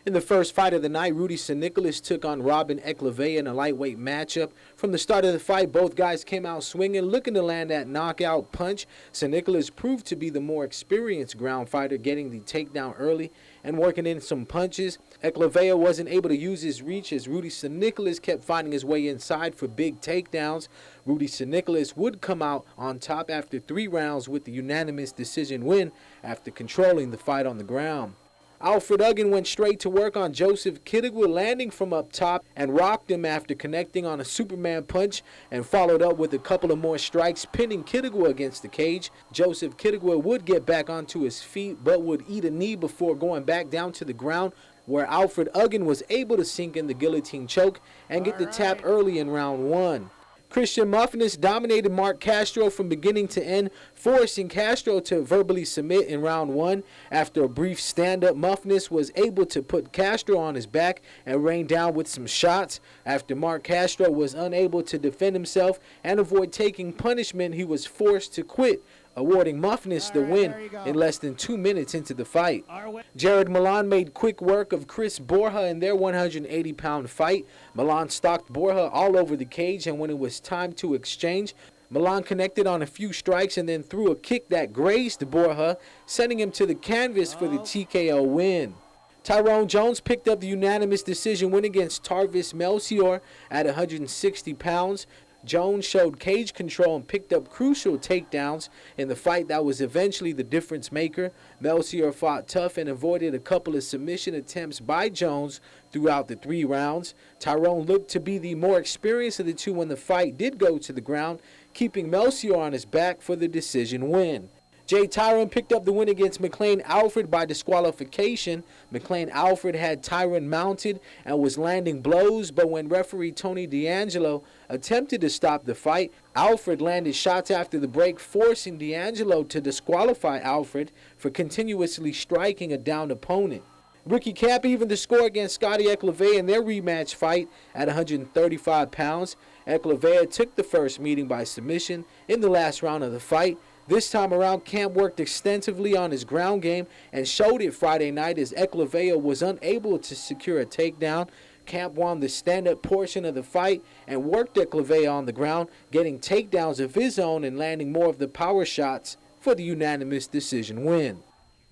In the first fight of the night, Rudy San Nicolas took on Robin Eclavea in a lightweight matchup. From the start of the fight, both guys came out swinging, looking to land that knockout punch. San Nicolas proved to be the more experienced ground fighter, getting the takedown early and working in some punches. Eklavya wasn't able to use his reach as Rudy San Nicolas kept finding his way inside for big takedowns. Rudy San Nicolas would come out on top after 3 rounds with the unanimous decision win after controlling the fight on the ground. Alfred Aguon went straight to work on Joseph Quitugua, landing from up top and rocked him after connecting on a Superman punch and followed up with a couple of more strikes, pinning Quitugua against the cage. Joseph Quitugua would get back onto his feet but would eat a knee before going back down to the ground, where Alfred Aguon was able to sink in the guillotine choke and get the tap early in round 1. Christian Roughness dominated Mark Castro from beginning to end, forcing Castro to verbally submit in round 1. After a brief stand-up, Roughness was able to put Castro on his back and rain down with some shots. After Mark Castro was unable to defend himself and avoid taking punishment, he was forced to quit, awarding Roughness the win in less than 2 minutes into the fight. Jared Milan made quick work of Chris Borja in their 180-pound fight. Milan stalked Borja all over the cage, and when it was time to exchange, Milan connected on a few strikes and then threw a kick that grazed Borja, sending him to the canvas for the TKO win. Tyron Jones picked up the unanimous decision win against Tarvis Mel C at 160 pounds. Jones showed cage control and picked up crucial takedowns in the fight that was eventually the difference maker. Mel C fought tough and avoided a couple of submission attempts by Jones throughout the 3 rounds. Tyron looked to be the more experienced of the two when the fight did go to the ground, keeping Mel C on his back for the decision win. Tyron picked up the win against MacLean Alfred by disqualification. MacLean Alfred had Tyron mounted and was landing blows, but when referee Tony D'Angelo attempted to stop the fight, Alfred landed shots after the break, forcing D'Angelo to disqualify Alfred for continuously striking a downed opponent. Ricky Camp evened the score against Scotty Eklavya in their rematch fight at 135 pounds. Eklavya took the first meeting by submission in the last round of the fight. This time around, Camp worked extensively on his ground game and showed it Friday night as Eklavya was unable to secure a takedown. Camp won the stand-up portion of the fight and worked Eklavya on the ground, getting takedowns of his own and landing more of the power shots for the unanimous decision win.